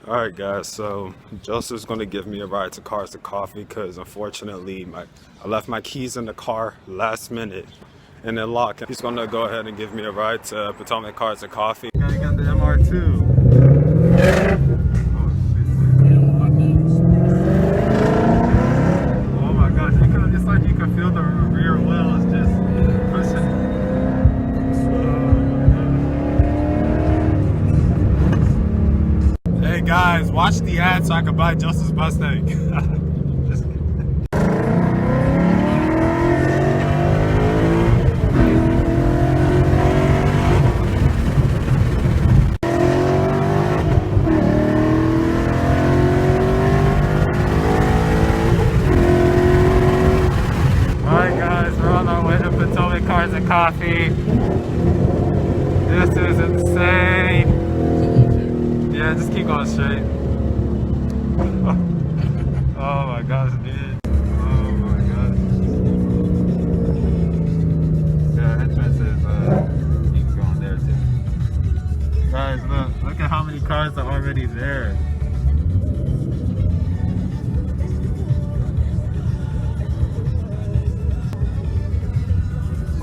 Alright guys, so Joseph's going to give me a ride to Cars to Coffee because unfortunately I left my keys in the car last minute and they're locked. He's going to go ahead and give me a ride to Potomac Cars to Coffee. You got the MR2. Oh my gosh, it's like you can feel the rear wheels just pushing. Hey guys, watch the ad so I can buy Joseph's Mustang. Just kidding. Alright guys, we're on our way to Potomac Cars and Coffee. This is insane. Yeah, just keep going straight. Oh my gosh, dude. Oh my gosh. Yeah, entrance is, keeps going there too. Guys, look at how many cars are already there.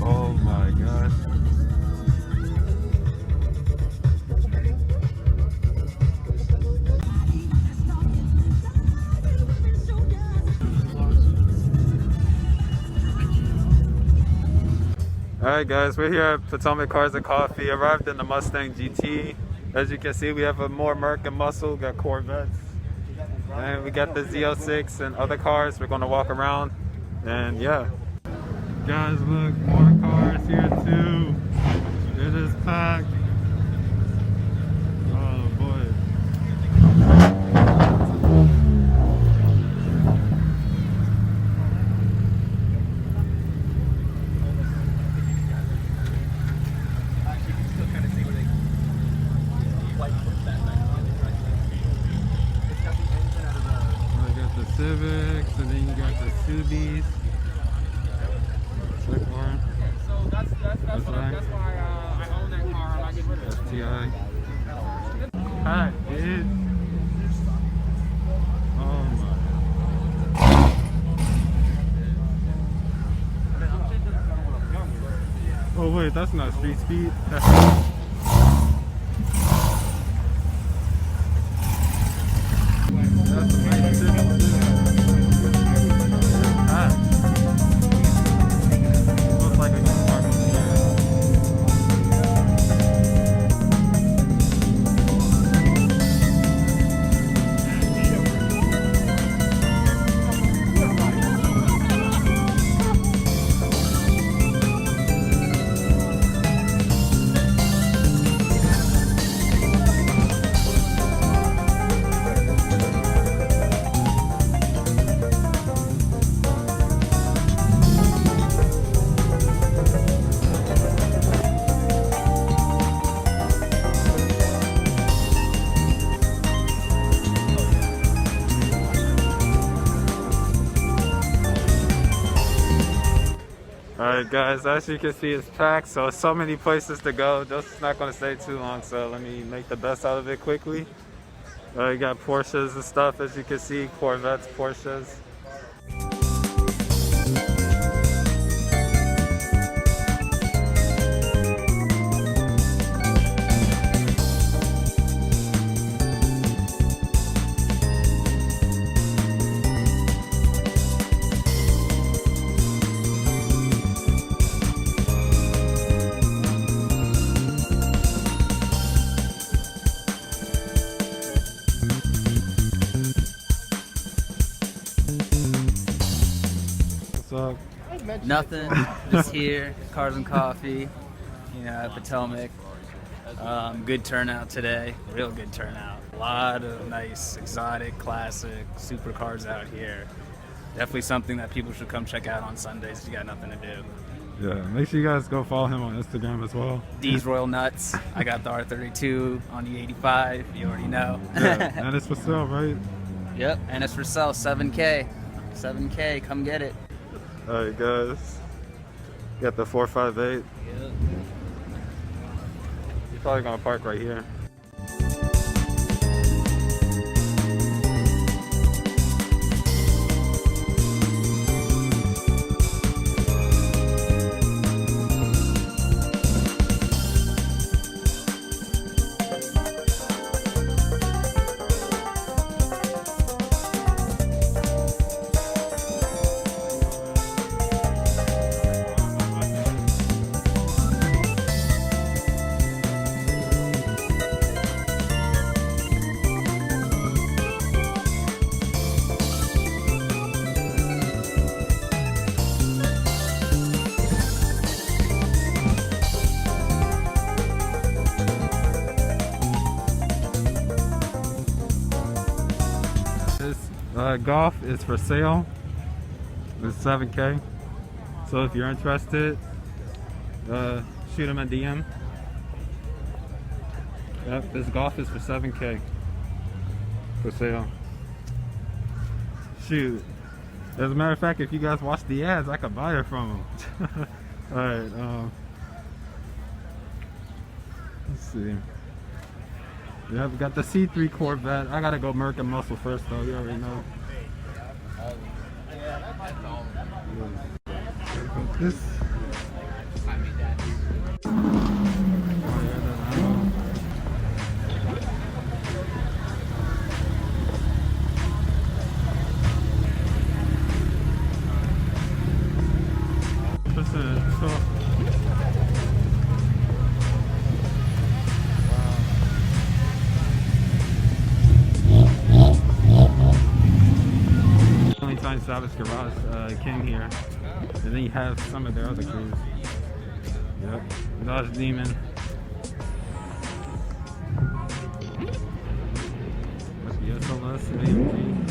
Oh my gosh. Alright guys, we're here at Potomac Cars and Coffee. Arrived in the Mustang GT. As you can see, we have a more Merc and Muscle, got Corvettes. And we got the Z06 and other cars. We're gonna walk around and yeah. Guys, look, more cars here too. It is packed. Oh boy. Civics, and then you got the Subies. So that's why I own that car and I get rid of it. STI. Hi, dude. Oh my. Oh wait, that's not street speed. Alright guys, as you can see it's packed, so many places to go. Just not going to stay too long, so let me make the best out of it quickly. You got Porsches and stuff, as you can see, Corvettes, Porsches. Up? Nothing, just here, Cars and Coffee, at Potomac. Good turnout today, real good turnout. A lot of nice, exotic, classic supercars out here. Definitely something that people should come check out on Sundays if you got nothing to do. Yeah, make sure you guys go follow him on Instagram as well. D's Royal Nuts. I got the R32 on the 85, you already know. Yeah, and it's for sale, right? Yep, and it's for sale, 7K. 7K, come get it. Alright guys, got the 458. Yep. You're probably gonna park right here. Golf is for sale. It's $7K. So if you're interested, shoot him a DM. Yep, this Golf is for $7K. For sale. Shoot. As a matter of fact, if you guys watch the ads, I could buy it from him. Alright, let's see. Yeah, we got the C3 Corvette. I gotta go Merc and Muscle first though, you already know. This. Savage Garage came here, and then you have some of their other crews. Yep, Dodge Demon. With the SLS AMG.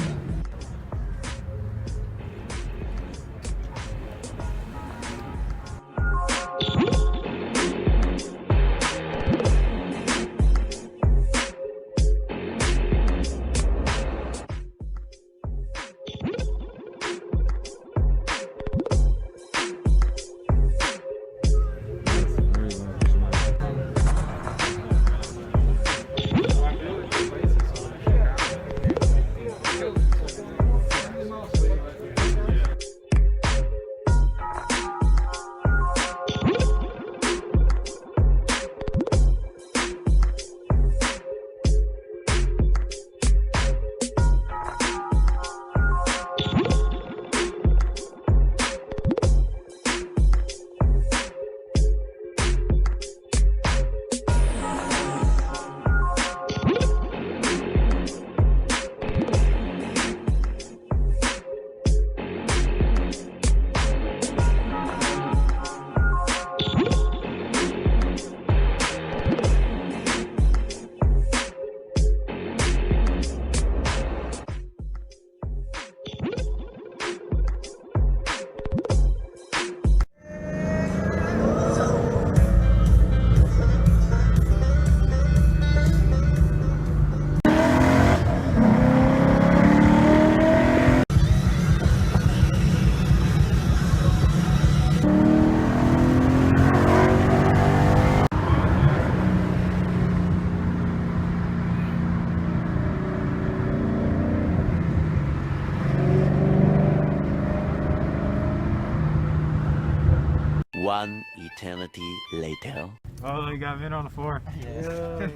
One eternity later. Oh, you got Maynor on the floor. Yeah.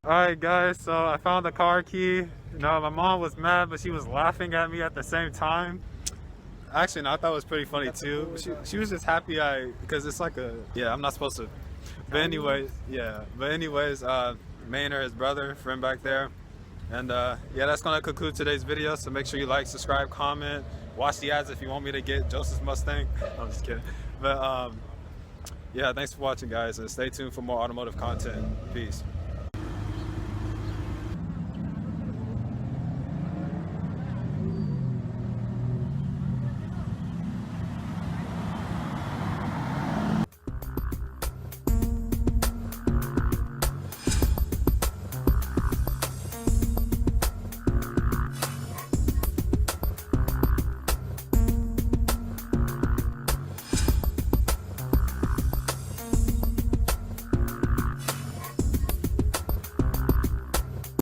Alright guys, so I found the car key. You know, my mom was mad, but she was laughing at me at the same time. Actually, no, I thought it was pretty funny too. She was just happy because it's like a, yeah, I'm not supposed to. But anyways, Maynor, his brother, friend back there. And yeah, that's gonna conclude today's video. So make sure you like, subscribe, comment, watch the ads if you want me to get Joseph's Mustang. I'm just kidding. But yeah, thanks for watching guys, and stay tuned for more automotive content. Peace.